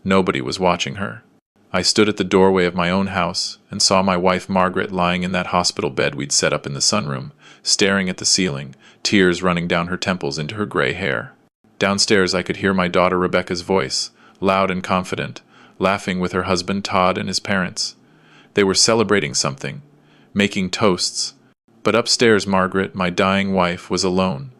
Nobody was watching her. I stood at the doorway of my own house and saw my wife Margaret lying in that hospital bed we'd set up in the sunroom, staring at the ceiling, tears running down her temples into her gray hair. Downstairs I could hear my daughter Rebecca's voice, loud and confident, laughing with her husband Todd and his parents. They were celebrating something, making toasts. But upstairs Margaret, my dying wife, was alone,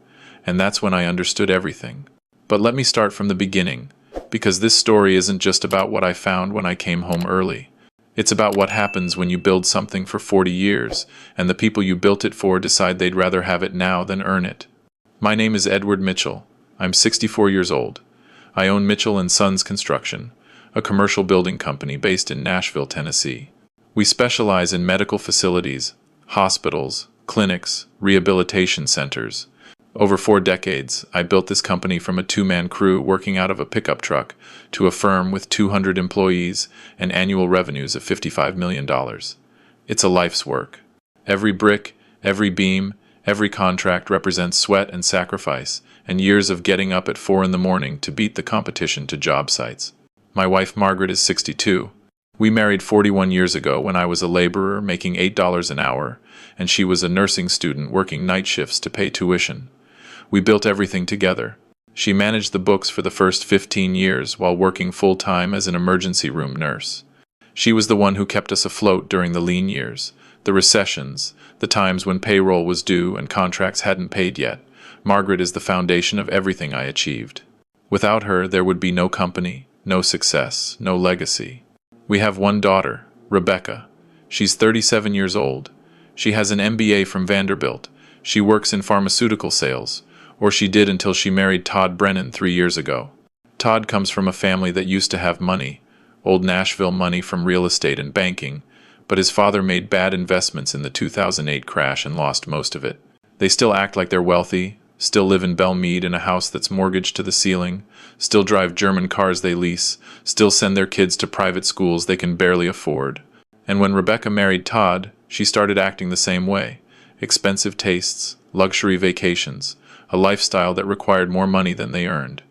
and that's when I understood everything. But let me start from the beginning, because this story isn't just about what I found when I came home early. It's about what happens when you build something for 40 years, and the people you built it for decide they'd rather have it now than earn it. My name is Edward Mitchell. I'm 64 years old. I own Mitchell & Sons Construction, a commercial building company based in Nashville, Tennessee. We specialize in medical facilities, hospitals, clinics, rehabilitation centers. Over 4 decades, I built this company from a 2-man crew working out of a pickup truck to a firm with 200 employees and annual revenues of $55 million. It's a life's work. Every brick, every beam, every contract represents sweat and sacrifice and years of getting up at 4 in the morning to beat the competition to job sites. My wife Margaret is 62. We married 41 years ago when I was a laborer making $8 an hour, and she was a nursing student working night shifts to pay tuition. We built everything together. She managed the books for the first 15 years while working full-time as an emergency room nurse. She was the one who kept us afloat during the lean years, the recessions, the times when payroll was due and contracts hadn't paid yet. Margaret is the foundation of everything I achieved. Without her, there would be no company, no success, no legacy. We have one daughter, Rebecca. She's 37 years old. She has an MBA from Vanderbilt. She works in pharmaceutical sales, or she did until she married Todd Brennan 3 years ago. Todd comes from a family that used to have money, old Nashville money from real estate and banking, but his father made bad investments in the 2008 crash and lost most of it. They still act like they're wealthy, still live in Belmead in a house that's mortgaged to the ceiling, still drive German cars they lease, still send their kids to private schools they can barely afford. And when Rebecca married Todd, she started acting the same way. Expensive tastes, luxury vacations, a lifestyle that required more money than they earned.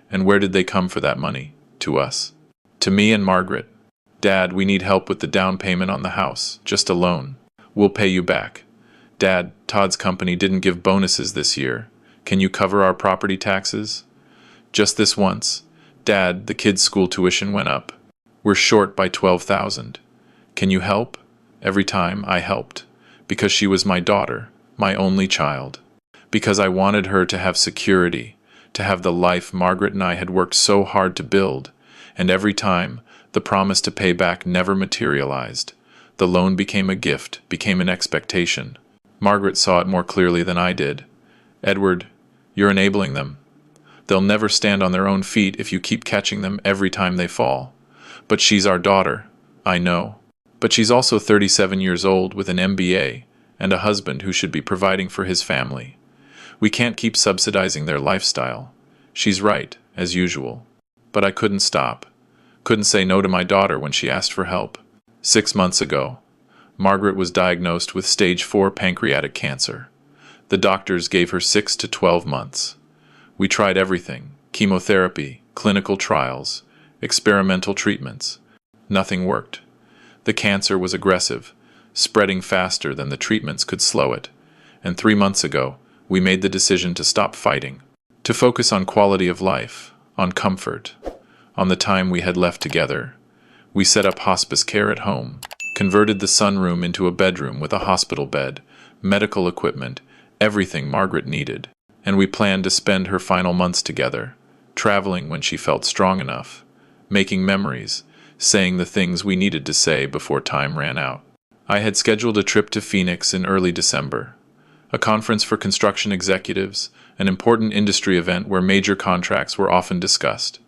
And where did they come for that money? To us. To me and Margaret. Dad, we need help with the down payment on the house, just a loan. We'll pay you back. Dad, Todd's company didn't give bonuses this year. Can you cover our property taxes? Just this once. Dad, the kids' school tuition went up. We're short by $12,000. Can you help? Every time I helped. Because she was my daughter, my only child. Because I wanted her to have security, to have the life Margaret and I had worked so hard to build. And every time, the promise to pay back never materialized. The loan became a gift, became an expectation. Margaret saw it more clearly than I did. Edward, you're enabling them. They'll never stand on their own feet if you keep catching them every time they fall. But she's our daughter, I know. But she's also 37 years old with an MBA and a husband who should be providing for his family. We can't keep subsidizing their lifestyle. She's right, as usual. But I couldn't stop. Couldn't say no to my daughter when she asked for help. 6 months ago, Margaret was diagnosed with stage 4 pancreatic cancer. The doctors gave her 6 to 12 months. We tried everything: chemotherapy, clinical trials, experimental treatments. Nothing worked. The cancer was aggressive, spreading faster than the treatments could slow it. And 3 months ago, we made the decision to stop fighting, to focus on quality of life, on comfort, on the time we had left together. We set up hospice care at home, converted the sunroom into a bedroom with a hospital bed, medical equipment, everything Margaret needed. And we planned to spend her final months together, traveling when she felt strong enough, making memories, saying the things we needed to say before time ran out. I had scheduled a trip to Phoenix in early December, a conference for construction executives, an important industry event where major contracts were often discussed.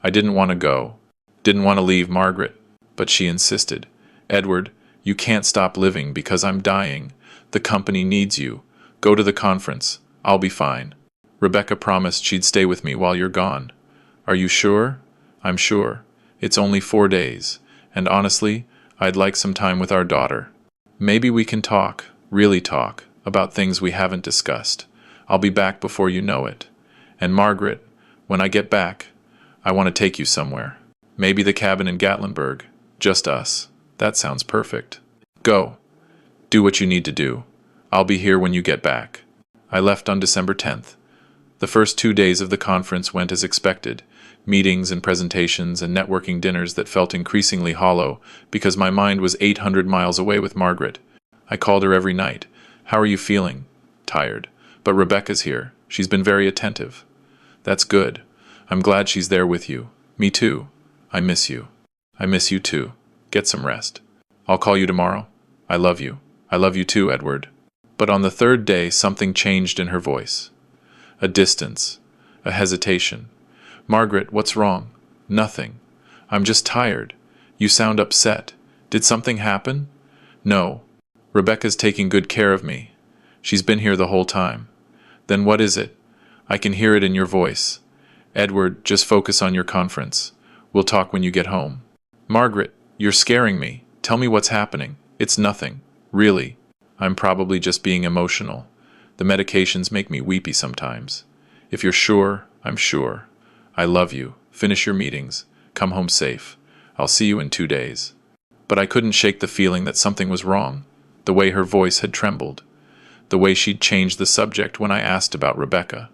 I didn't want to go, didn't want to leave Margaret, but she insisted. Edward, you can't stop living because I'm dying. The company needs you. Go to the conference. I'll be fine. Rebecca promised she'd stay with me while you're gone. Are you sure? I'm sure. It's only 4 days, and honestly, I'd like some time with our daughter. Maybe we can talk, really talk, about things we haven't discussed. I'll be back before you know it. And Margaret, when I get back, I want to take you somewhere. Maybe the cabin in Gatlinburg. Just us. That sounds perfect. Go. Do what you need to do. I'll be here when you get back. I left on December 10th. The first 2 days of the conference went as expected, meetings and presentations and networking dinners that felt increasingly hollow because my mind was 800 miles away with Margaret. I called her every night. How are you feeling? Tired. But Rebecca's here. She's been very attentive. That's good. I'm glad she's there with you. Me too. I miss you. I miss you too. Get some rest. I'll call you tomorrow. I love you. I love you too, Edward. But on the third day, something changed in her voice. A distance. A hesitation. Margaret, what's wrong? Nothing. I'm just tired. You sound upset. Did something happen? No. Rebecca's taking good care of me. She's been here the whole time. Then what is it? I can hear it in your voice. Edward, just focus on your conference. We'll talk when you get home. Margaret, you're scaring me. Tell me what's happening. It's nothing. Really. I'm probably just being emotional. The medications make me weepy sometimes. If you're sure, I'm sure. I love you. Finish your meetings. Come home safe. I'll see you in 2 days. But I couldn't shake the feeling that something was wrong. The way her voice had trembled. The way she'd changed the subject when I asked about Rebecca.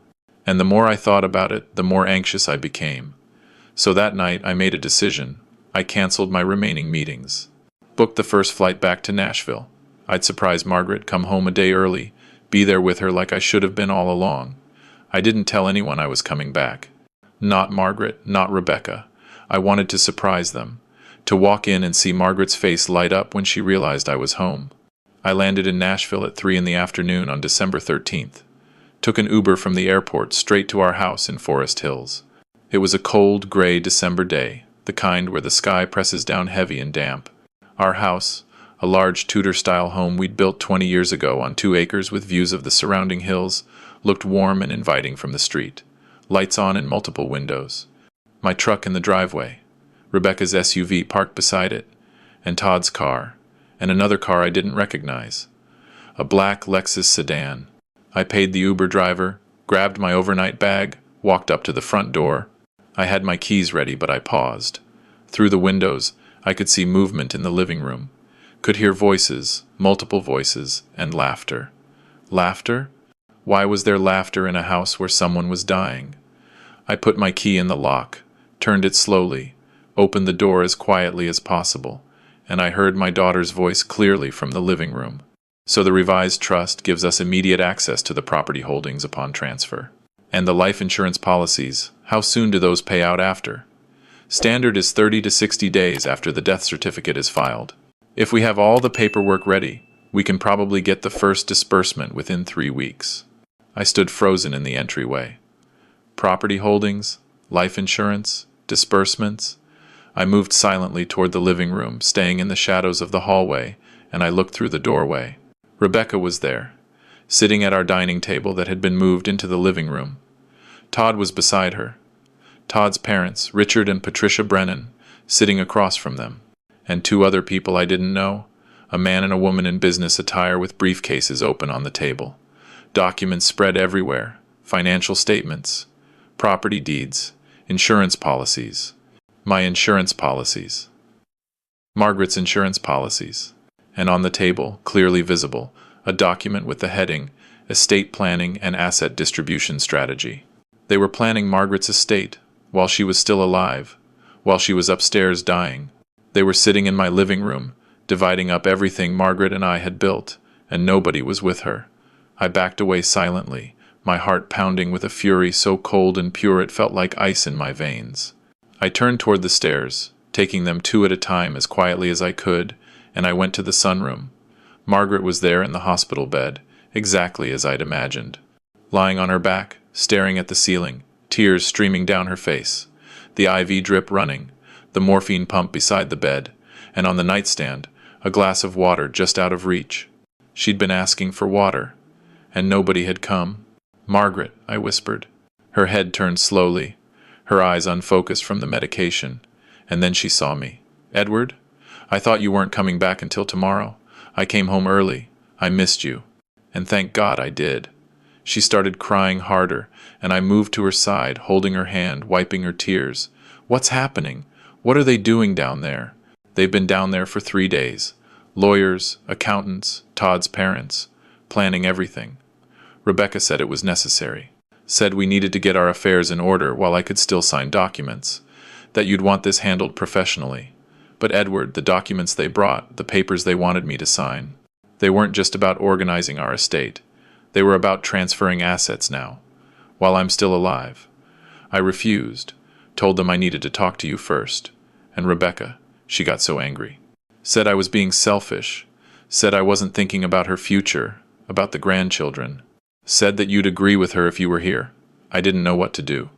And the more I thought about it, the more anxious I became. So that night I made a decision. I canceled my remaining meetings. Booked the first flight back to Nashville. I'd surprise Margaret, come home a day early, be there with her like I should have been all along. I didn't tell anyone I was coming back. Not Margaret, not Rebecca. I wanted to surprise them. To walk in and see Margaret's face light up when she realized I was home. I landed in Nashville at 3 in the afternoon on December 13th. Took an Uber from the airport straight to our house in Forest Hills. It was a cold, gray December day, the kind where the sky presses down heavy and damp. Our house, a large Tudor-style home we'd built 20 years ago on 2 acres with views of the surrounding hills, looked warm and inviting from the street. Lights on in multiple windows. My truck in the driveway. Rebecca's SUV parked beside it. And Todd's car. And another car I didn't recognize. A black Lexus sedan. I paid the Uber driver, grabbed my overnight bag, walked up to the front door. I had my keys ready, but I paused. Through the windows, I could see movement in the living room. Could hear voices, multiple voices, and laughter. Laughter? Why was there laughter in a house where someone was dying? I put my key in the lock, turned it slowly, opened the door as quietly as possible, and I heard my daughter's voice clearly from the living room. So the revised trust gives us immediate access to the property holdings upon transfer. And the life insurance policies, how soon do those pay out after? Standard is 30 to 60 days after the death certificate is filed. If we have all the paperwork ready, we can probably get the first disbursement within 3 weeks. I stood frozen in the entryway. Property holdings, life insurance, disbursements. I moved silently toward the living room, staying in the shadows of the hallway, and I looked through the doorway. Rebecca was there, sitting at our dining table that had been moved into the living room. Todd was beside her. Todd's parents, Richard and Patricia Brennan, sitting across from them. And 2 other people I didn't know, a man and a woman in business attire with briefcases open on the table. Documents spread everywhere, financial statements, property deeds, insurance policies. My insurance policies. Margaret's insurance policies. And on the table, clearly visible, a document with the heading, Estate Planning and Asset Distribution Strategy. They were planning Margaret's estate, while she was still alive, while she was upstairs dying. They were sitting in my living room, dividing up everything Margaret and I had built, and nobody was with her. I backed away silently, my heart pounding with a fury so cold and pure it felt like ice in my veins. I turned toward the stairs, taking them 2 at a time as quietly as I could, and I went to the sunroom. Margaret was there in the hospital bed, exactly as I'd imagined. Lying on her back, staring at the ceiling, tears streaming down her face, the IV drip running, the morphine pump beside the bed, and on the nightstand, a glass of water just out of reach. She'd been asking for water, and nobody had come. Margaret, I whispered. Her head turned slowly, her eyes unfocused from the medication, and then she saw me. Edward? I thought you weren't coming back until tomorrow. I came home early. I missed you. And thank God I did. She started crying harder, and I moved to her side, holding her hand, wiping her tears. What's happening? What are they doing down there? They've been down there for 3 days. Lawyers, accountants, Todd's parents, planning everything. Rebecca said it was necessary. Said we needed to get our affairs in order while I could still sign documents. That you'd want this handled professionally. But Edward, the documents they brought, the papers they wanted me to sign, they weren't just about organizing our estate. They were about transferring assets now, while I'm still alive. I refused, told them I needed to talk to you first. And Rebecca, she got so angry. Said I was being selfish. Said I wasn't thinking about her future, about the grandchildren. Said that you'd agree with her if you were here. I didn't know what to do.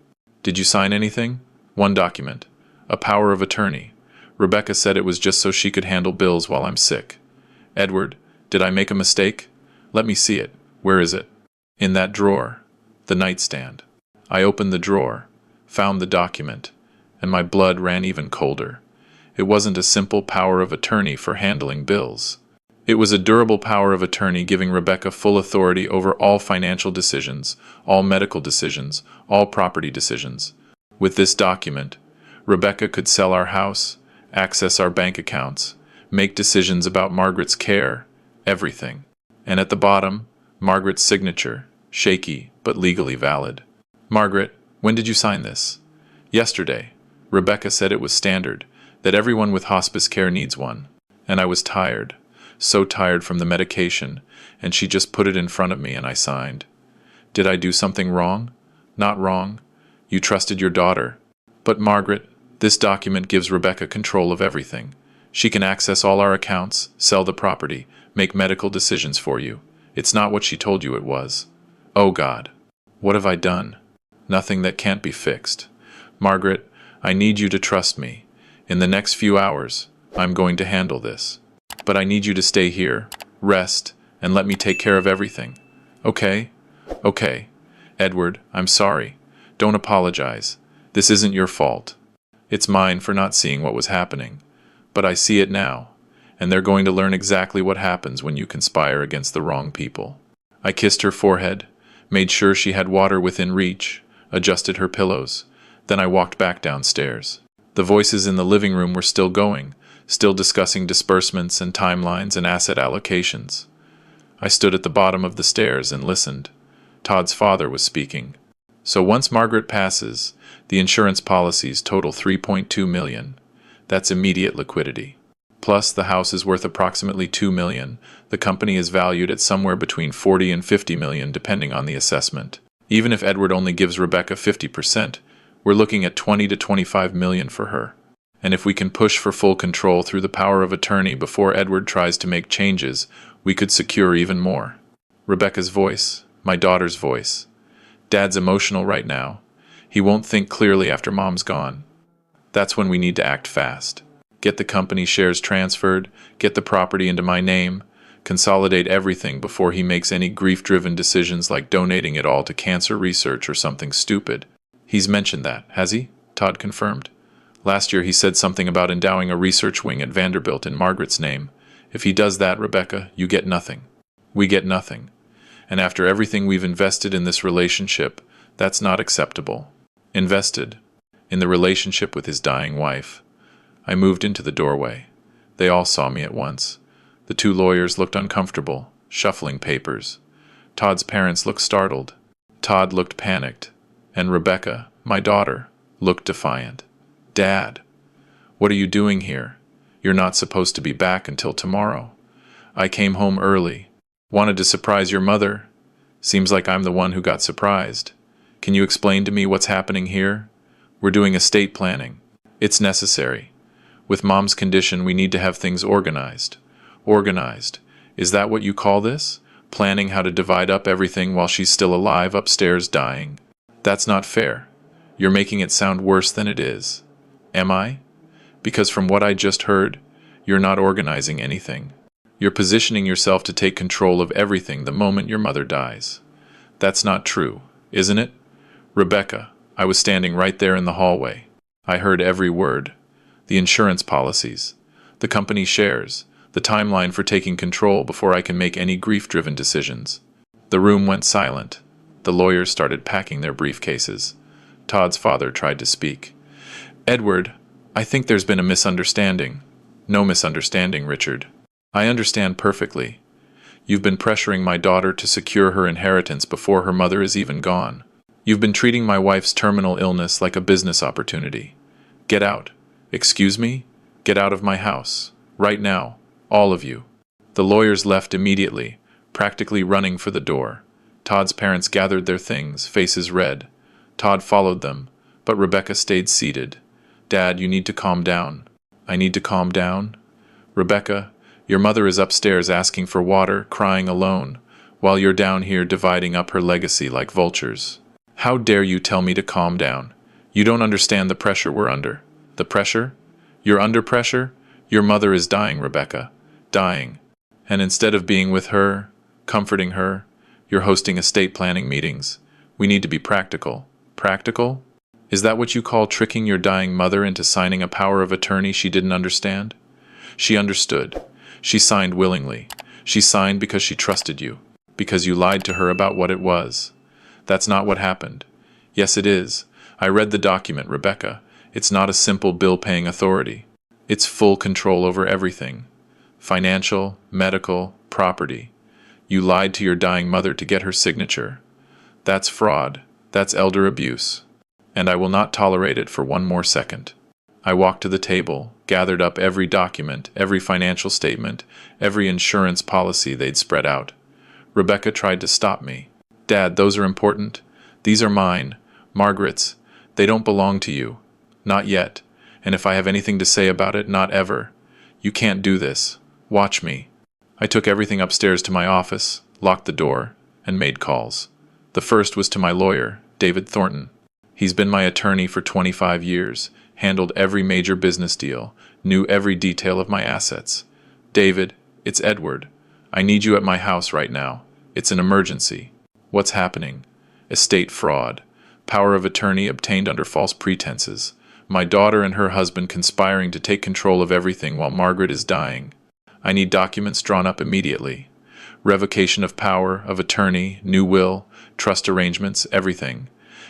Did you sign anything? One document. A power of attorney. Rebecca said it was just so she could handle bills while I'm sick. Edward, did I make a mistake? Let me see it. Where is it? In that drawer. The nightstand. I opened the drawer, found the document, and my blood ran even colder. It wasn't a simple power of attorney for handling bills. It was a durable power of attorney giving Rebecca full authority over all financial decisions, all medical decisions, all property decisions. With this document, Rebecca could sell our house, access our bank accounts, make decisions about Margaret's care, everything. And at the bottom, Margaret's signature, shaky but legally valid. Margaret, when did you sign this? Yesterday. Rebecca said it was standard, that everyone with hospice care needs one. And I was tired, so tired from the medication, and she just put it in front of me and I signed. Did I do something wrong? Not wrong. You trusted your daughter. But Margaret, this document gives Rebecca control of everything. She can access all our accounts, sell the property, make medical decisions for you. It's not what she told you it was. Oh God, what have I done? Nothing that can't be fixed. Margaret, I need you to trust me. In the next few hours, I'm going to handle this. But I need you to stay here, rest, and let me take care of everything. Okay? Okay. Edward, I'm sorry. Don't apologize. This isn't your fault. It's mine for not seeing what was happening. But I see it now, and they're going to learn exactly what happens when you conspire against the wrong people. I kissed her forehead, made sure she had water within reach, adjusted her pillows. Then I walked back downstairs. The voices in the living room were still going, still discussing disbursements and timelines and asset allocations. I stood at the bottom of the stairs and listened. Todd's father was speaking. So once Margaret passes, the insurance policies total $3.2 million. That's immediate liquidity. Plus, the house is worth approximately $2 million. The company is valued at somewhere between $40 and $50 million, depending on the assessment. Even if Edward only gives Rebecca 50%, we're looking at $20 to $25 million for her. And if we can push for full control through the power of attorney before Edward tries to make changes, we could secure even more. Rebecca's voice, my daughter's voice. Dad's emotional right now. He won't think clearly after Mom's gone. That's when we need to act fast. Get the company shares transferred, get the property into my name, consolidate everything before he makes any grief-driven decisions like donating it all to cancer research or something stupid. He's mentioned that, has he? Todd confirmed. Last year he said something about endowing a research wing at Vanderbilt in Margaret's name. If he does that, Rebecca, you get nothing. We get nothing. And after everything we've invested in this relationship, that's not acceptable. Invested in the relationship with his dying wife. I moved into the doorway. They all saw me at once. The two lawyers looked uncomfortable, shuffling papers. Todd's parents looked startled. Todd looked panicked. And Rebecca, my daughter, looked defiant. Dad, what are you doing here? You're not supposed to be back until tomorrow. I came home early. Wanted to surprise your mother. Seems like I'm the one who got surprised. Can you explain to me what's happening here? We're doing estate planning. It's necessary. With Mom's condition, we need to have things organized. Organized. Is that what you call this? Planning how to divide up everything while she's still alive upstairs dying? That's not fair. You're making it sound worse than it is. Am I? Because from what I just heard, you're not organizing anything. You're positioning yourself to take control of everything the moment your mother dies. That's not true, isn't it? Rebecca, I was standing right there in the hallway. I heard every word. The insurance policies, the company shares, the timeline for taking control before I can make any grief-driven decisions. The room went silent. The lawyers started packing their briefcases. Todd's father tried to speak. Edward, I think there's been a misunderstanding. No misunderstanding, Richard. I understand perfectly. You've been pressuring my daughter to secure her inheritance before her mother is even gone. You've been treating my wife's terminal illness like a business opportunity. Get out. Excuse me? Get out of my house. Right now. All of you. The lawyers left immediately, practically running for the door. Todd's parents gathered their things, faces red. Todd followed them, but Rebecca stayed seated. Dad, you need to calm down. I need to calm down? Rebecca, your mother is upstairs asking for water, crying alone, while you're down here dividing up her legacy like vultures. How dare you tell me to calm down? You don't understand the pressure we're under. The pressure? You're under pressure? Your mother is dying, Rebecca. Dying. And instead of being with her, comforting her, you're hosting estate planning meetings. We need to be practical. Practical? Is that what you call tricking your dying mother into signing a power of attorney she didn't understand? She understood. She signed willingly. She signed because she trusted you, because you lied to her about what it was. That's not what happened. Yes, it is. I read the document, Rebecca. It's not a simple bill-paying authority. It's full control over everything. Financial, medical, property. You lied to your dying mother to get her signature. That's fraud. That's elder abuse. And I will not tolerate it for one more second. I walked to the table, gathered up every document, every financial statement, every insurance policy they'd spread out. Rebecca tried to stop me. Dad, those are important. These are mine, Margaret's. They don't belong to you. Not yet. And if I have anything to say about it, not ever. You can't do this. Watch me. I took everything upstairs to my office, locked the door, and made calls. The first was to my lawyer, David Thornton. He's been my attorney for 25 years, handled every major business deal, knew every detail of my assets. David, it's Edward. I need you at my house right now. It's an emergency. What's happening? Estate fraud. Power of attorney obtained under false pretenses. My daughter and her husband conspiring to take control of everything while Margaret is dying. I need documents drawn up immediately. Revocation of power of attorney, new will, trust arrangements, everything.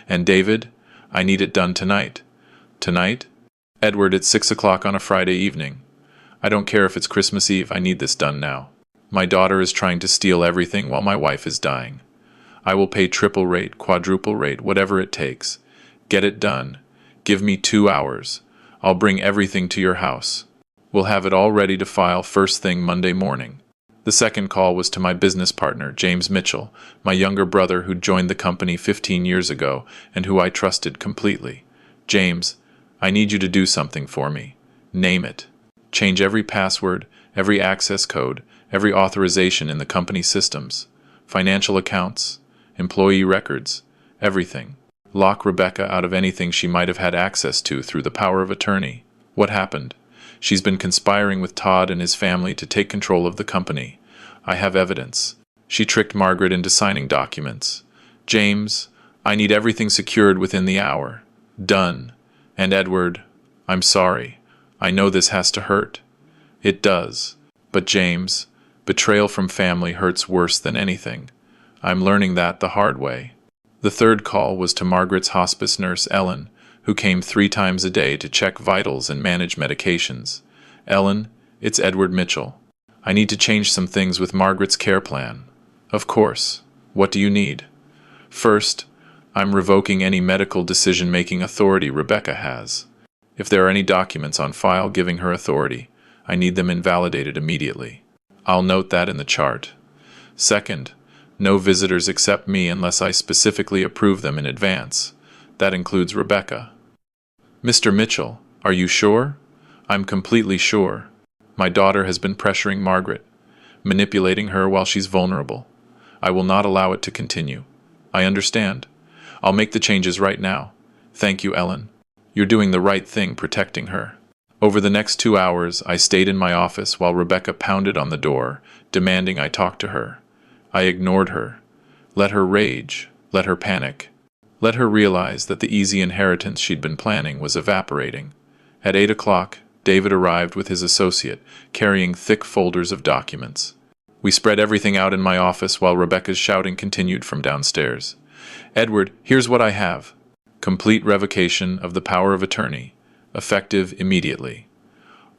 And David, I need it done tonight. Tonight? Edward, it's 6 o'clock on a Friday evening. I don't care if it's Christmas Eve, I need this done now. My daughter is trying to steal everything while my wife is dying. I will pay triple rate, quadruple rate, whatever it takes. Get it done. Give me 2 hours. I'll bring everything to your house. We'll have it all ready to file first thing Monday morning. The second call was to my business partner, James Mitchell, my younger brother who joined the company 15 years ago and who I trusted completely. James, I need you to do something for me. Name it. Change every password, every access code, every authorization in the company systems. Financial accounts, employee records, everything. Lock Rebecca out of anything she might have had access to through the power of attorney. What happened? She's been conspiring with Todd and his family to take control of the company. I have evidence. She tricked Margaret into signing documents. James, I need everything secured within the hour. Done. And Edward, I'm sorry. I know this has to hurt. It does. But James, betrayal from family hurts worse than anything. I'm learning that the hard way. The third call was to Margaret's hospice nurse, Ellen, who came 3 times a day to check vitals and manage medications. Ellen, it's Edward Mitchell. I need to change some things with Margaret's care plan. Of course. What do you need? First, I'm revoking any medical decision-making authority Rebecca has. If there are any documents on file giving her authority, I need them invalidated immediately. I'll note that in the chart. Second, no visitors except me unless I specifically approve them in advance. That includes Rebecca. Mr. Mitchell, are you sure? I'm completely sure. My daughter has been pressuring Margaret, manipulating her while she's vulnerable. I will not allow it to continue. I understand. I'll make the changes right now. Thank you, Ellen. You're doing the right thing protecting her. Over the next 2 hours, I stayed in my office while Rebecca pounded on the door, demanding I talk to her. I ignored her. Let her rage. Let her panic. Let her realize that the easy inheritance she'd been planning was evaporating. At 8 o'clock, David arrived with his associate, carrying thick folders of documents. We spread everything out in my office while Rebecca's shouting continued from downstairs. Edward, here's what I have. Complete revocation of the power of attorney. effective immediately.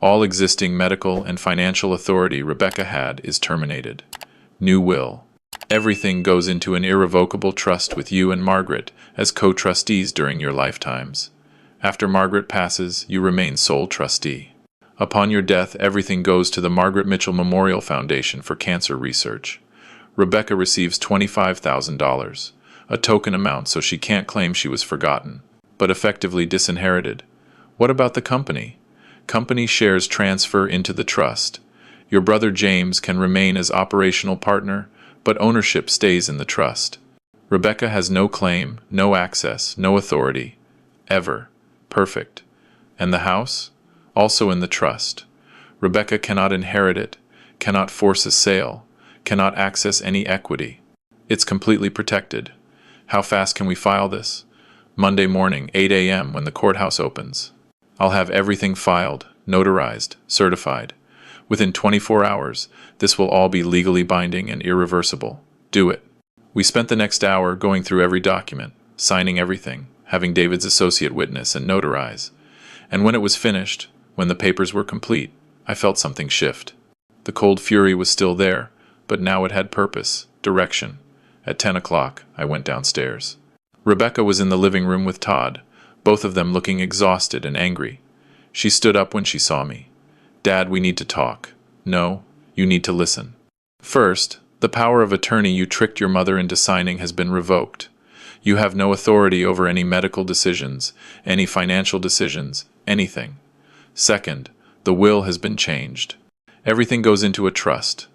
All existing medical and financial authority Rebecca had is terminated. New will. Everything goes into an irrevocable trust with you and Margaret as co-trustees during your lifetimes. After Margaret passes, you remain sole trustee. Upon your death, everything goes to the Margaret Mitchell Memorial Foundation for Cancer Research. Rebecca receives $25,000, a token amount so she can't claim she was forgotten, but effectively disinherited. What about the company? Company shares transfer into the trust. Your brother James can remain as operational partner, but ownership stays in the trust. Rebecca has no claim, no access, no authority. Ever. Perfect. And the house? Also in the trust. Rebecca cannot inherit it, cannot force a sale, cannot access any equity. It's completely protected. How fast can we file this? Monday morning, 8 a.m. when the courthouse opens. I'll have everything filed, notarized, certified. Within 24 hours, this will all be legally binding and irreversible. Do it. We spent the next hour going through every document, signing everything, having David's associate witness and notarize. And when it was finished, when the papers were complete, I felt something shift. The cold fury was still there, but now it had purpose, direction. At 10 o'clock, I went downstairs. Rebecca was in the living room with Todd, both of them looking exhausted and angry. She stood up when she saw me. Dad, we need to talk. No, you need to listen. First, the power of attorney you tricked your mother into signing has been revoked. You have no authority over any medical decisions, any financial decisions, anything. Second, the will has been changed. Everything goes into a trust.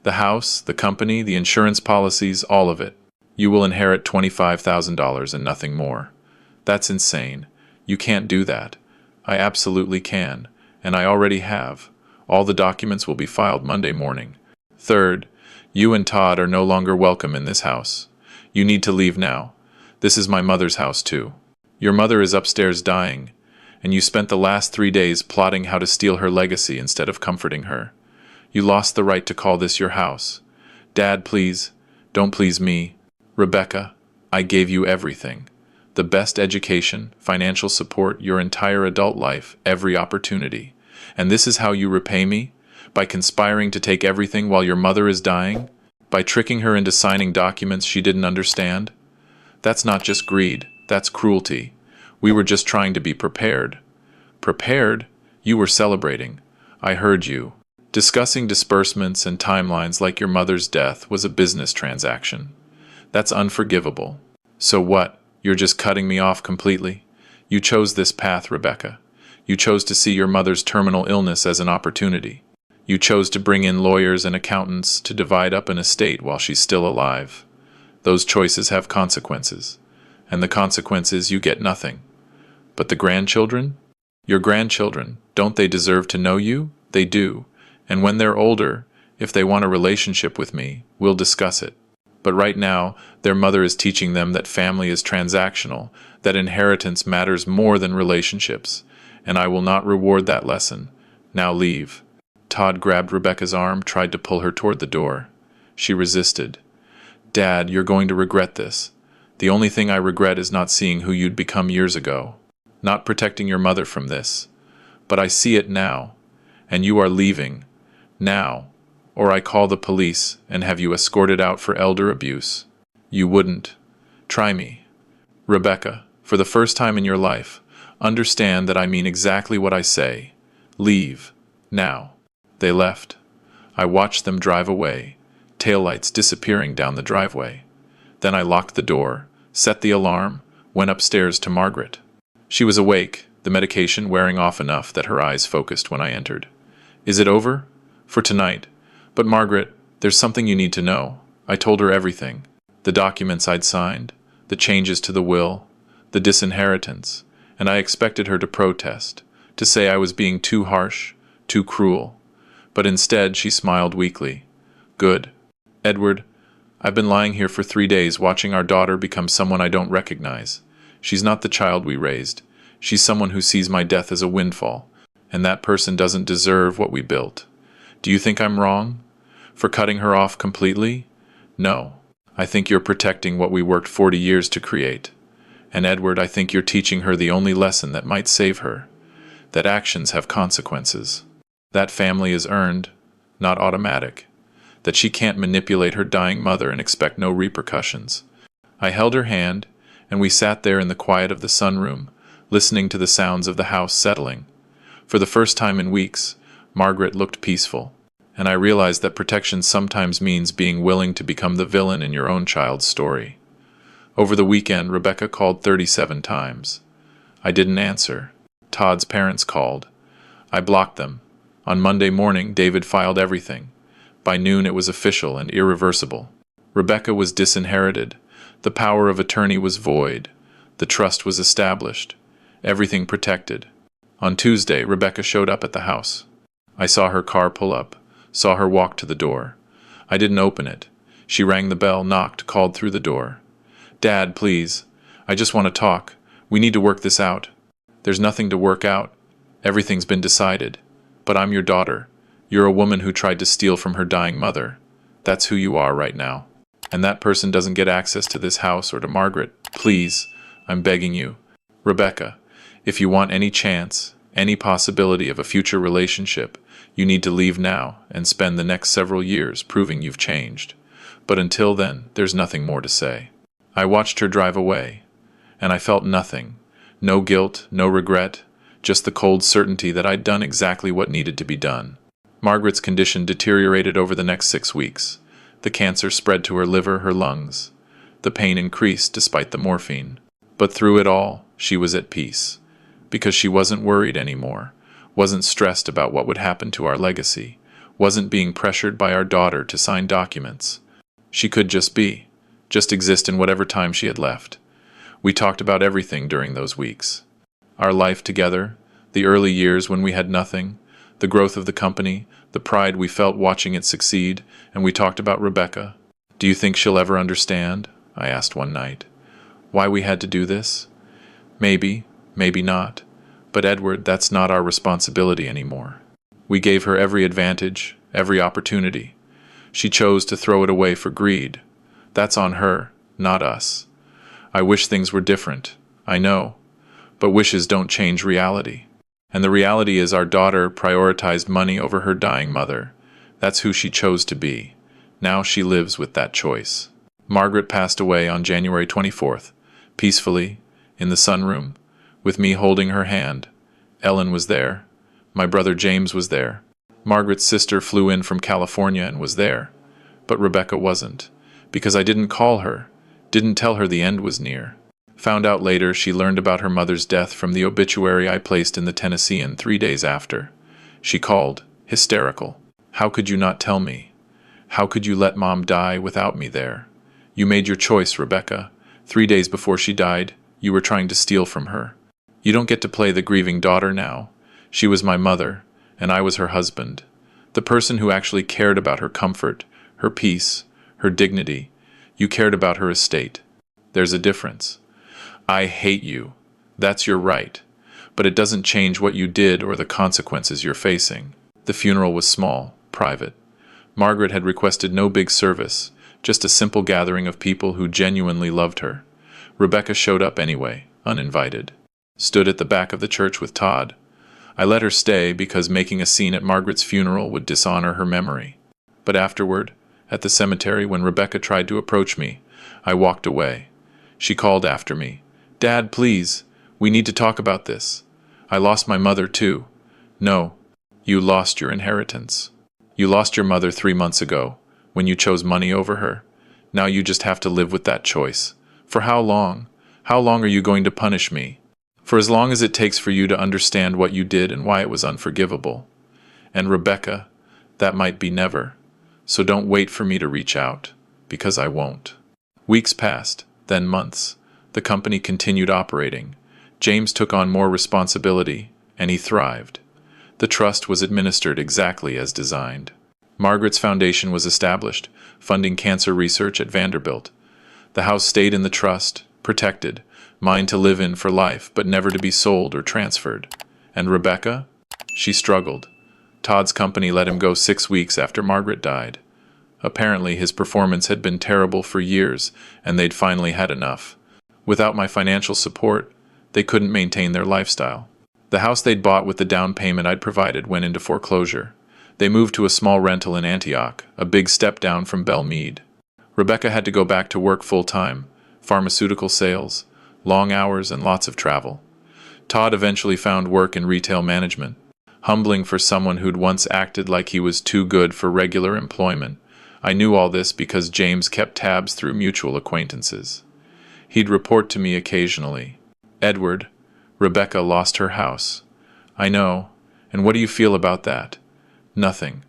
The house, the company, the insurance policies, all of it. You will inherit $25,000 and nothing more. That's insane. You can't do that. I absolutely can, and I already have. All the documents will be filed Monday morning. Third, you and Todd are no longer welcome in this house. You need to leave now. This is my mother's house too. Your mother is upstairs dying, and you spent the last 3 days plotting how to steal her legacy instead of comforting her. You lost the right to call this your house. Dad, please, don't please me. Rebecca, I gave you everything. The best education, financial support, your entire adult life, every opportunity. And this is how you repay me? By conspiring to take everything while your mother is dying? By tricking her into signing documents she didn't understand? That's not just greed, that's cruelty. We were just trying to be prepared. Prepared? You were celebrating. I heard you. Discussing disbursements and timelines like your mother's death was a business transaction. That's unforgivable. So what? You're just cutting me off completely? You chose this path, Rebecca. You chose to see your mother's terminal illness as an opportunity. You chose to bring in lawyers and accountants to divide up an estate while she's still alive. Those choices have consequences. And the consequence is you get nothing. But the grandchildren? Your grandchildren, don't they deserve to know you? They do. And when they're older, if they want a relationship with me, we'll discuss it. But right now, their mother is teaching them that family is transactional, that inheritance matters more than relationships, and I will not reward that lesson. Now leave. Todd grabbed Rebecca's arm, tried to pull her toward the door. She resisted. Dad, you're going to regret this. The only thing I regret is not seeing who you'd become years ago, not protecting your mother from this. But I see it now, and you are leaving. Now. Or I call the police and have you escorted out for elder abuse. You wouldn't. Try me. Rebecca, for the first time in your life, understand that I mean exactly what I say. Leave. Now. They left. I watched them drive away, taillights disappearing down the driveway. Then I locked the door, set the alarm, went upstairs to Margaret. She was awake, the medication wearing off enough that her eyes focused when I entered. Is it over? For tonight. But Margaret, there's something you need to know. I told her everything. The documents I'd signed, the changes to the will, the disinheritance, and I expected her to protest, to say I was being too harsh, too cruel. But instead, she smiled weakly. Good. Edward, I've been lying here for 3 days watching our daughter become someone I don't recognize. She's not the child we raised. She's someone who sees my death as a windfall, and that person doesn't deserve what we built. Do you think I'm wrong? For cutting her off completely? No. I think you're protecting what we worked 40 years to create. And Edward, I think you're teaching her the only lesson that might save her. that actions have consequences. That family is earned, not automatic. That she can't manipulate her dying mother and expect no repercussions. I held her hand, and we sat there in the quiet of the sunroom, listening to the sounds of the house settling. For the first time in weeks, Margaret looked peaceful, and I realized that protection sometimes means being willing to become the villain in your own child's story. Over the weekend, Rebecca called 37 times. I didn't answer. Todd's parents called. I blocked them. On Monday morning, David filed everything. By noon, it was official and irreversible. Rebecca was disinherited. The power of attorney was void. The trust was established. Everything protected. On Tuesday, Rebecca showed up at the house. I saw her car pull up, saw her walk to the door. I didn't open it. She rang the bell, knocked, called through the door. "Dad, please. I just want to talk. We need to work this out." "There's nothing to work out. Everything's been decided. But I'm your daughter. You're a woman who tried to steal from her dying mother. That's who you are right now. And that person doesn't get access to this house or to Margaret. Please, I'm begging you. Rebecca, if you want any chance, any possibility of a future relationship, you need to leave now and spend the next several years proving you've changed. But until then, there's nothing more to say." I watched her drive away, and I felt nothing. No guilt, no regret, just the cold certainty that I'd done exactly what needed to be done. Margaret's condition deteriorated over the next 6 weeks. The cancer spread to her liver, her lungs. The pain increased despite the morphine. But through it all, she was at peace. Because she wasn't worried anymore, wasn't stressed about what would happen to our legacy, wasn't being pressured by our daughter to sign documents. She could just be, just exist in whatever time she had left. We talked about everything during those weeks. Our life together, the early years when we had nothing, the growth of the company, the pride we felt watching it succeed, and we talked about Rebecca. "Do you think she'll ever understand?" I asked one night. "Why we had to do this? Maybe, maybe not. But Edward, that's not our responsibility anymore. We gave her every advantage, every opportunity. She chose to throw it away for greed. That's on her, not us. I wish things were different, I know. But wishes don't change reality. And the reality is our daughter prioritized money over her dying mother. That's who she chose to be. Now she lives with that choice." Margaret passed away on January 24th, peacefully, in the sunroom, with me holding her hand. Ellen was there. My brother James was there. Margaret's sister flew in from California and was there. But Rebecca wasn't, because I didn't call her, didn't tell her the end was near. Found out later she learned about her mother's death from the obituary I placed in the Tennessean 3 days after. She called, hysterical. "How could you not tell me? How could you let Mom die without me there? You made your choice, Rebecca. 3 days before she died, you were trying to steal from her. You don't get to play the grieving daughter now. She was my mother, and I was her husband. The person who actually cared about her comfort, her peace, her dignity. You cared about her estate. There's a difference. I hate you. That's your right. But it doesn't change what you did or the consequences you're facing." The funeral was small, private. Margaret had requested no big service, just a simple gathering of people who genuinely loved her. Rebecca showed up anyway, uninvited. Stood at the back of the church with Todd. I let her stay because making a scene at Margaret's funeral would dishonor her memory. But afterward, at the cemetery when Rebecca tried to approach me, I walked away. She called after me. "Dad, please, we need to talk about this. I lost my mother too." "No, you lost your inheritance. You lost your mother 3 months ago, when you chose money over her. Now you just have to live with that choice. For how long? How long are you going to punish me? For as long as it takes for you to understand what you did and why it was unforgivable. And Rebecca, that might be never. So don't wait for me to reach out, because I won't." Weeks passed, then months. The company continued operating. James took on more responsibility, and he thrived. The trust was administered exactly as designed. Margaret's foundation was established, funding cancer research at Vanderbilt. The house stayed in the trust, protected, mine to live in for life, but never to be sold or transferred. And Rebecca? She struggled. Todd's company let him go 6 weeks after Margaret died. Apparently his performance had been terrible for years, and they'd finally had enough. Without my financial support, they couldn't maintain their lifestyle. The house they'd bought with the down payment I'd provided went into foreclosure. They moved to a small rental in Antioch, a big step down from Belle Meade. Rebecca had to go back to work full-time, pharmaceutical sales, long hours and lots of travel. Todd eventually found work in retail management. Humbling for someone who'd once acted like he was too good for regular employment. I knew all this because James kept tabs through mutual acquaintances. He'd report to me occasionally. "Edward, Rebecca lost her house." "I know. And what do you feel about that?" "Nothing.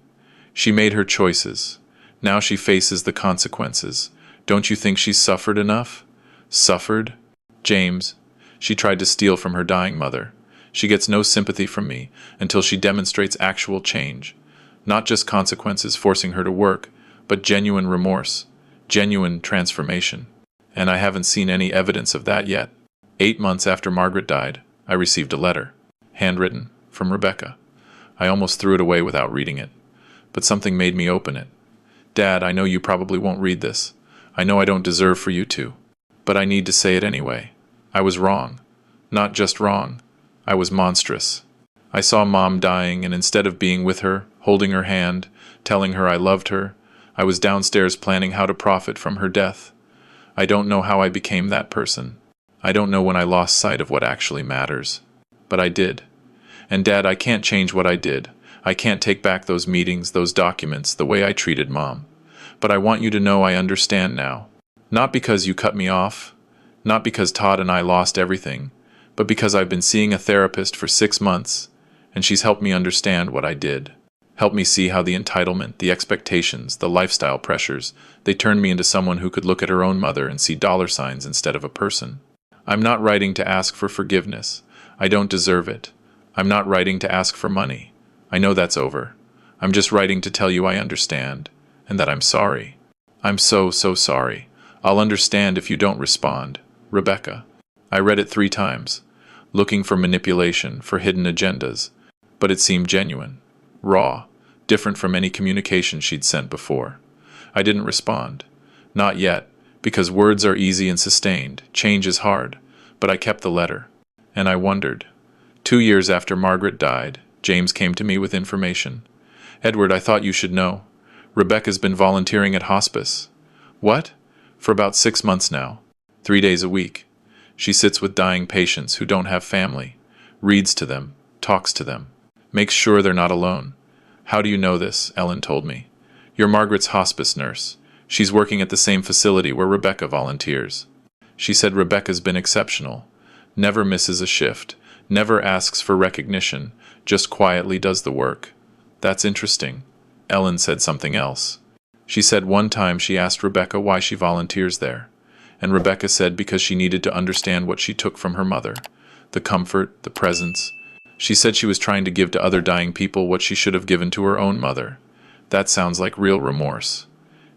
She made her choices. Now she faces the consequences. Don't you think she's suffered enough?" "Suffered?" "James, she tried to steal from her dying mother. She gets no sympathy from me until she demonstrates actual change. Not just consequences forcing her to work, but genuine remorse, genuine transformation. And I haven't seen any evidence of that yet. 8 months after Margaret died, I received a letter, handwritten, from Rebecca. I almost threw it away without reading it, but something made me open it. Dad, I know you probably won't read this. I know I don't deserve for you to, but I need to say it anyway. I was wrong. Not just wrong. I was monstrous. I saw Mom dying, and instead of being with her, holding her hand, telling her I loved her, I was downstairs planning how to profit from her death. I don't know how I became that person. I don't know when I lost sight of what actually matters. But I did. And Dad, I can't change what I did. I can't take back those meetings, those documents, the way I treated Mom. But I want you to know I understand now. Not because you cut me off, not because Todd and I lost everything, but because I've been seeing a therapist for 6 months, and she's helped me understand what I did. Helped me see how the entitlement, the expectations, the lifestyle pressures, they turned me into someone who could look at her own mother and see dollar signs instead of a person. I'm not writing to ask for forgiveness. I don't deserve it. I'm not writing to ask for money. I know that's over. I'm just writing to tell you I understand, and that I'm sorry. I'm so sorry. I'll understand if you don't respond. Rebecca. I read it 3 times, looking for manipulation, for hidden agendas, but it seemed genuine, raw, different from any communication she'd sent before. I didn't respond. Not yet, because words are easy and sustained, change is hard, but I kept the letter. And I wondered. 2 years after Margaret died, James came to me with information. "Edward, I thought you should know. Rebecca's been volunteering at hospice." "What?" "For about 6 months now. 3 days a week. She sits with dying patients who don't have family, reads to them, talks to them, makes sure they're not alone." "How do you know this?" Ellen told me. "You're Margaret's hospice nurse. She's working at the same facility where Rebecca volunteers." She said Rebecca's been exceptional. Never misses a shift, never asks for recognition, just quietly does the work. "That's interesting." Ellen said something else. She said one time she asked Rebecca why she volunteers there. And Rebecca said because she needed to understand what she took from her mother. The comfort, the presence. She said she was trying to give to other dying people what she should have given to her own mother. That sounds like real remorse.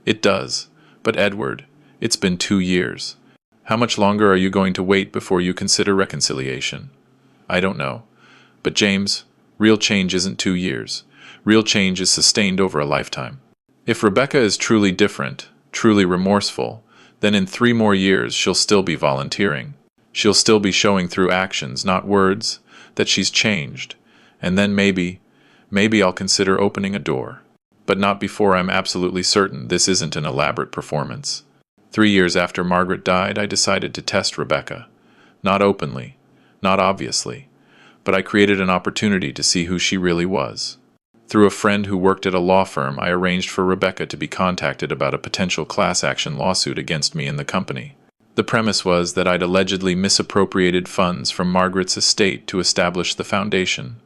It does. But Edward, it's been 2 years. How much longer are you going to wait before you consider reconciliation? I don't know. But James, real change isn't 2 years. Real change is sustained over a lifetime. If Rebecca is truly different, truly remorseful, then in 3 more years she'll still be volunteering. She'll still be showing through actions, not words, that she's changed. And then maybe I'll consider opening a door. But not before I'm absolutely certain this isn't an elaborate performance. 3 years after Margaret died, I decided to test Rebecca. Not openly, not obviously, but I created an opportunity to see who she really was. Through a friend who worked at a law firm, I arranged for Rebecca to be contacted about a potential class action lawsuit against me and the company. The premise was that I'd allegedly misappropriated funds from Margaret's estate to establish the foundation.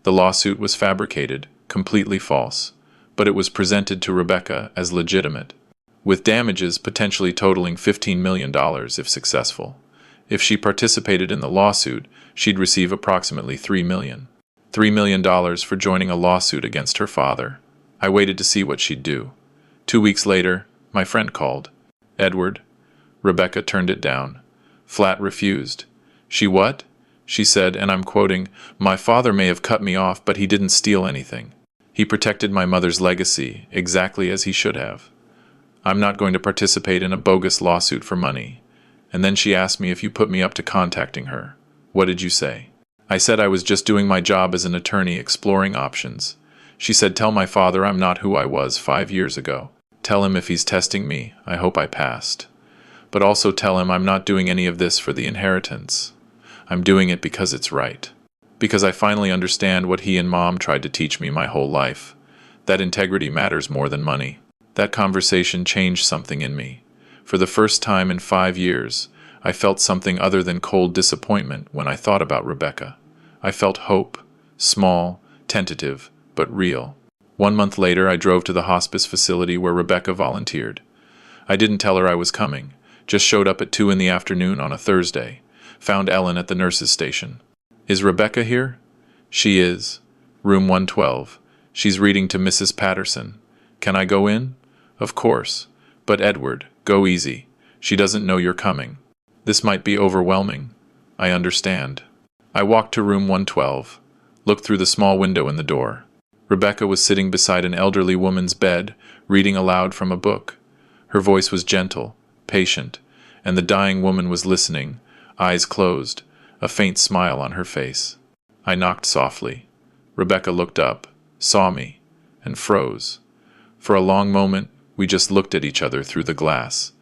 The lawsuit was fabricated, completely false, but it was presented to Rebecca as legitimate, with damages potentially totaling $15 million if successful. If she participated in the lawsuit, she'd receive approximately $3 million. $3 million for joining a lawsuit against her father. I waited to see what she'd do. 2 weeks later, my friend called. "Edward." Rebecca turned it down. Flat refused. "She what?" She said, and I'm quoting, "My father may have cut me off, but he didn't steal anything. He protected my mother's legacy, exactly as he should have. I'm not going to participate in a bogus lawsuit for money." And then she asked me if you put me up to contacting her. What did you say? I said I was just doing my job as an attorney exploring options. She said, "Tell my father I'm not who I was 5 years ago. Tell him if he's testing me, I hope I passed. But also tell him I'm not doing any of this for the inheritance. I'm doing it because it's right. Because I finally understand what he and Mom tried to teach me my whole life. That integrity matters more than money." That conversation changed something in me. For the first time in 5 years, I felt something other than cold disappointment when I thought about Rebecca. I felt hope, small, tentative, but real. 1 month later, I drove to the hospice facility where Rebecca volunteered. I didn't tell her I was coming, just showed up at 2 in the afternoon on a Thursday, found Ellen at the nurse's station. "Is Rebecca here?" "She is. Room 112. She's reading to Mrs. Patterson. Can I go in?" "Of course. But Edward, go easy. She doesn't know you're coming." "This might be overwhelming." "I understand." I walked to room 112, looked through the small window in the door. Rebecca was sitting beside an elderly woman's bed, reading aloud from a book. Her voice was gentle, patient, and the dying woman was listening, eyes closed, a faint smile on her face. I knocked softly. Rebecca looked up, saw me, and froze. For a long moment, we just looked at each other through the glass.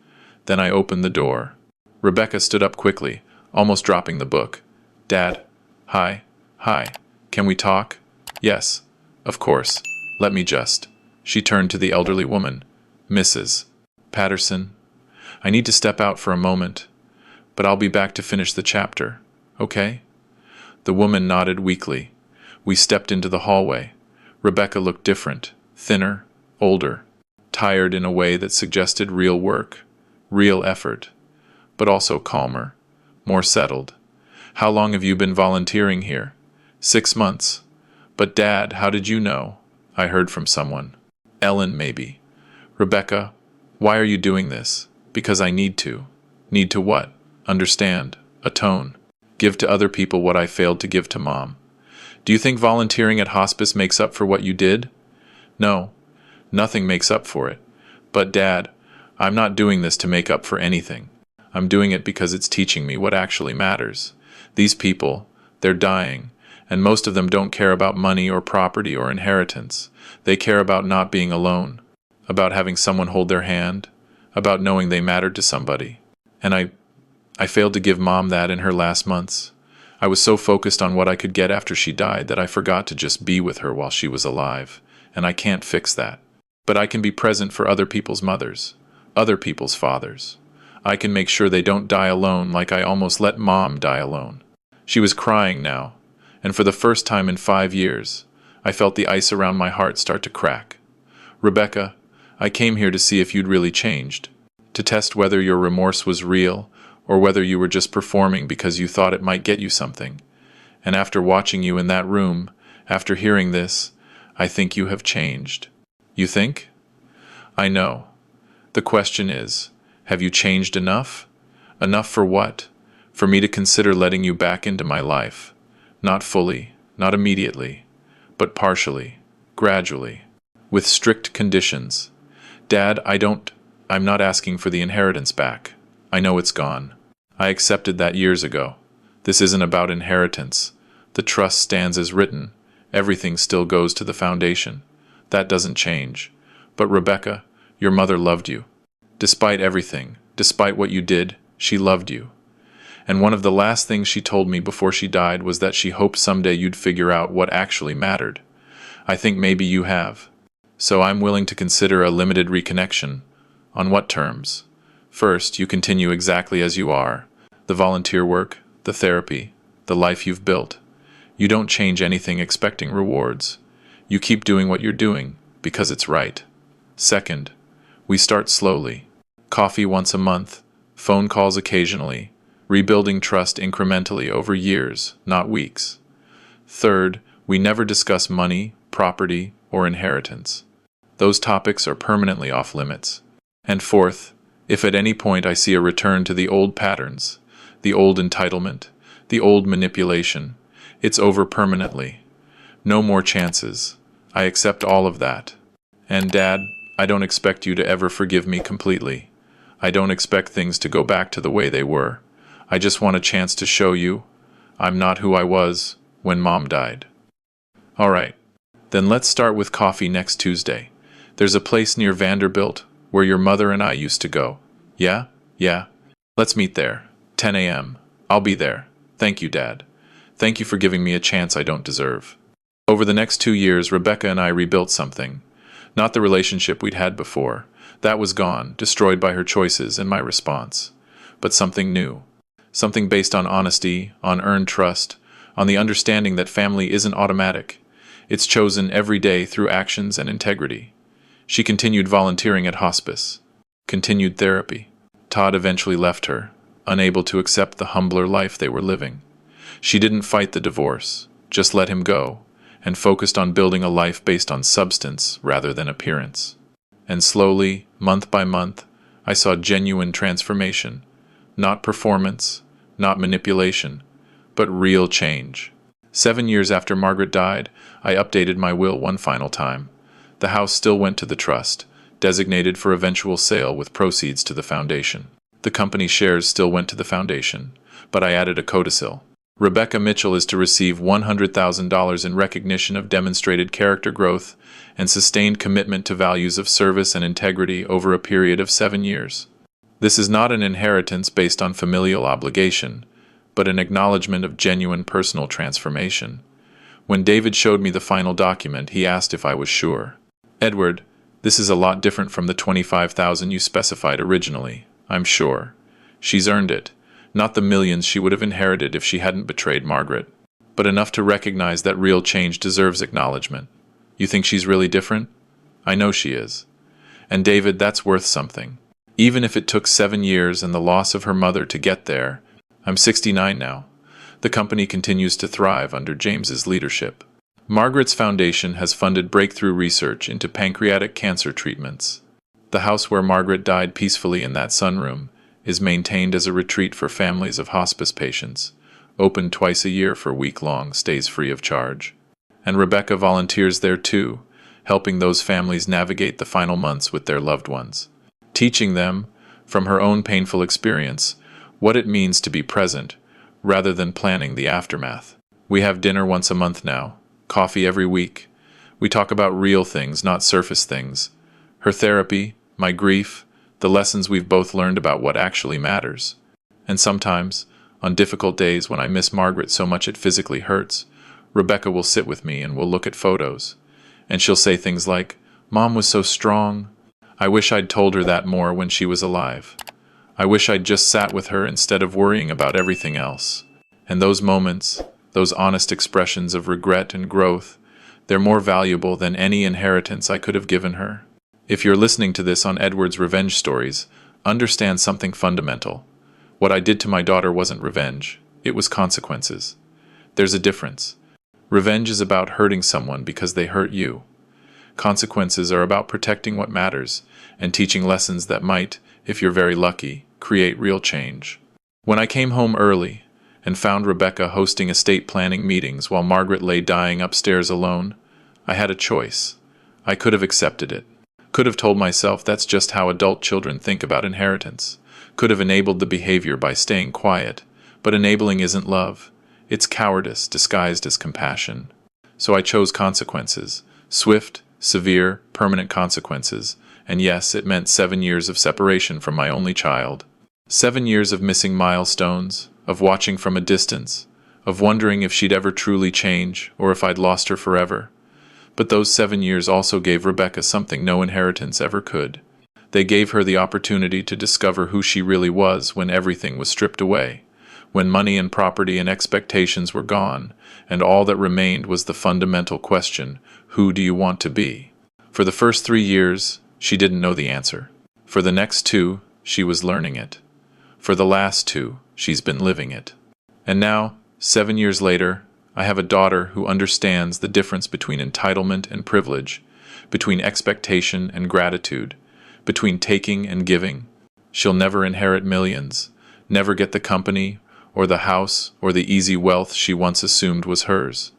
Then I opened the door. Rebecca stood up quickly, almost dropping the book. "Dad, hi, can we talk?" "Yes, of course. Let me just." She turned to the elderly woman. "Mrs. Patterson, I need to step out for a moment, but I'll be back to finish the chapter, okay?" The woman nodded weakly. We stepped into the hallway. Rebecca looked different, thinner, older, tired in a way that suggested real work, real effort, but also calmer, more settled. "How long have you been volunteering here?" 6 months. "But Dad, how did you know?" I heard from someone. "Ellen, maybe." "Rebecca, why are you doing this?" "Because I need to." "Need to what?" "Understand. Atone. Give to other people what I failed to give to Mom." "Do you think volunteering at hospice makes up for what you did?" "No. Nothing makes up for it. But Dad, I'm not doing this to make up for anything. I'm doing it because it's teaching me what actually matters. These people, they're dying, and most of them don't care about money or property or inheritance. They care about not being alone, about having someone hold their hand, about knowing they mattered to somebody. And I failed to give Mom that in her last months. I was so focused on what I could get after she died that I forgot to just be with her while she was alive, and I can't fix that. But I can be present for other people's mothers, other people's fathers. I can make sure they don't die alone like I almost let Mom die alone." She was crying now, and for the first time in 5 years, I felt the ice around my heart start to crack. "Rebecca, I came here to see if you'd really changed, to test whether your remorse was real or whether you were just performing because you thought it might get you something. And after watching you in that room, after hearing this, I think you have changed." "You think?" "I know. The question is, have you changed enough? Enough for what? For me to consider letting you back into my life. Not fully, not immediately, but partially, gradually, with strict conditions. Dad, I'm not asking for the inheritance back. I know it's gone. I accepted that years ago. This isn't about inheritance. The trust stands as written. Everything still goes to the foundation. That doesn't change. But Rebecca, your mother loved you. Despite everything, despite what you did, she loved you. And one of the last things she told me before she died was that she hoped someday you'd figure out what actually mattered. I think maybe you have. So I'm willing to consider a limited reconnection. On what terms? First, you continue exactly as you are. The volunteer work, the therapy, the life you've built. You don't change anything expecting rewards. You keep doing what you're doing, because it's right. Second, we start slowly. Coffee once a month, phone calls occasionally, rebuilding trust incrementally over years, not weeks. Third, we never discuss money, property, or inheritance. Those topics are permanently off limits. And fourth, if at any point I see a return to the old patterns, the old entitlement, the old manipulation, it's over permanently. No more chances. I accept all of that. And Dad, I don't expect you to ever forgive me completely. I don't expect things to go back to the way they were. I just want a chance to show you I'm not who I was when Mom died. All right, then let's start with coffee next Tuesday. There's a place near Vanderbilt where your mother and I used to go. Yeah? Yeah. Let's meet there. 10 a.m. I'll be there. Thank you, Dad. Thank you for giving me a chance I don't deserve. Over the next 2 years, Rebecca and I rebuilt something. Not the relationship we'd had before. That was gone, destroyed by her choices and my response. But something new. Something based on honesty, on earned trust, on the understanding that family isn't automatic. It's chosen every day through actions and integrity. She continued volunteering at hospice, continued therapy. Todd eventually left her, unable to accept the humbler life they were living. She didn't fight the divorce, just let him go, and focused on building a life based on substance rather than appearance. And slowly, month by month, I saw genuine transformation. Not performance, not manipulation, but real change. 7 years after Margaret died, I updated my will one final time. The house still went to the trust, designated for eventual sale with proceeds to the foundation. The company's shares still went to the foundation, but I added a codicil. Rebecca Mitchell is to receive $100,000 in recognition of demonstrated character growth and sustained commitment to values of service and integrity over a period of 7 years. This is not an inheritance based on familial obligation, but an acknowledgement of genuine personal transformation. When David showed me the final document, he asked if I was sure. Edward, this is a lot different from the $25,000 you specified originally, I'm sure. She's earned it, not the millions she would have inherited if she hadn't betrayed Margaret, but enough to recognize that real change deserves acknowledgement. You think she's really different? I know she is. And David, that's worth something. Even if it took 7 years and the loss of her mother to get there, I'm 69 now. The company continues to thrive under James's leadership. Margaret's foundation has funded breakthrough research into pancreatic cancer treatments. The house where Margaret died peacefully in that sunroom is maintained as a retreat for families of hospice patients, open twice a year for week-long stays free of charge. And Rebecca volunteers there too, helping those families navigate the final months with their loved ones, teaching them, from her own painful experience, what it means to be present, rather than planning the aftermath. We have dinner once a month now, coffee every week. We talk about real things, not surface things. Her therapy, my grief, the lessons we've both learned about what actually matters. And sometimes, on difficult days when I miss Margaret so much it physically hurts, Rebecca will sit with me and we'll look at photos. And she'll say things like, "Mom was so strong. I wish I'd told her that more when she was alive. I wish I'd just sat with her instead of worrying about everything else." And those moments, those honest expressions of regret and growth, they're more valuable than any inheritance I could have given her. If you're listening to this on Edward's revenge stories, understand something fundamental. What I did to my daughter wasn't revenge. It was consequences. There's a difference. Revenge is about hurting someone because they hurt you. Consequences are about protecting what matters and teaching lessons that might, if you're very lucky, create real change. When I came home early and found Rebecca hosting estate planning meetings while Margaret lay dying upstairs alone, I had a choice. I could have accepted it. Could have told myself that's just how adult children think about inheritance. Could have enabled the behavior by staying quiet. But enabling isn't love. It's cowardice disguised as compassion. So I chose consequences. Swift, severe, permanent consequences. And yes, it meant 7 years of separation from my only child. 7 years of missing milestones, of watching from a distance, of wondering if she'd ever truly change or if I'd lost her forever. But those 7 years also gave Rebecca something no inheritance ever could. They gave her the opportunity to discover who she really was when everything was stripped away, when money and property and expectations were gone, and all that remained was the fundamental question, who do you want to be? For the first 3 years, she didn't know the answer. For the next 2, she was learning it. For the last 2, she's been living it. And now, 7 years later, I have a daughter who understands the difference between entitlement and privilege, between expectation and gratitude, between taking and giving. She'll never inherit millions, never get the company or the house or the easy wealth she once assumed was hers.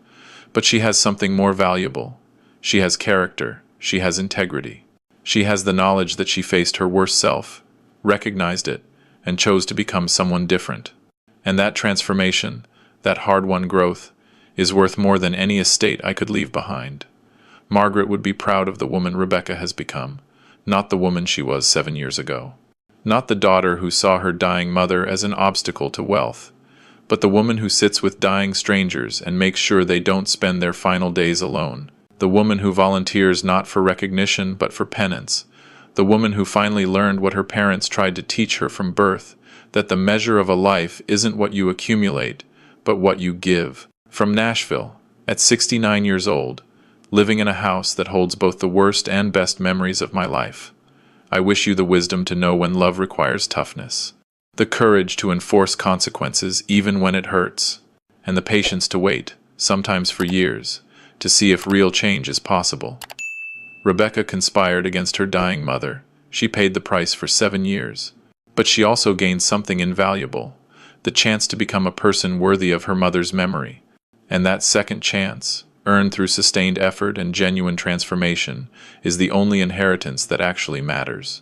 But she has something more valuable. She has character. She has integrity. She has the knowledge that she faced her worst self, recognized it, and chose to become someone different. And that transformation, that hard-won growth, is worth more than any estate I could leave behind. Margaret would be proud of the woman Rebecca has become, not the woman she was 7 years ago. Not the daughter who saw her dying mother as an obstacle to wealth, but the woman who sits with dying strangers and makes sure they don't spend their final days alone. The woman who volunteers not for recognition but for penance. The woman who finally learned what her parents tried to teach her from birth, that the measure of a life isn't what you accumulate, but what you give. From Nashville, at 69 years old, living in a house that holds both the worst and best memories of my life. I wish you the wisdom to know when love requires toughness, the courage to enforce consequences even when it hurts, and the patience to wait, sometimes for years, to see if real change is possible. Rebecca conspired against her dying mother. She paid the price for 7 years. But she also gained something invaluable, the chance to become a person worthy of her mother's memory. And that second chance, earned through sustained effort and genuine transformation, is the only inheritance that actually matters.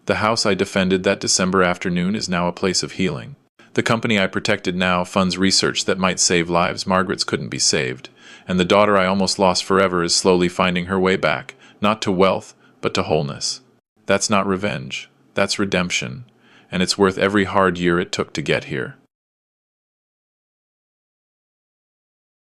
The house I defended that December afternoon is now a place of healing. The company I protected now funds research that might save lives Margaret's couldn't be saved, and the daughter I almost lost forever is slowly finding her way back, not to wealth, but to wholeness. That's not revenge, that's redemption, and it's worth every hard year it took to get here.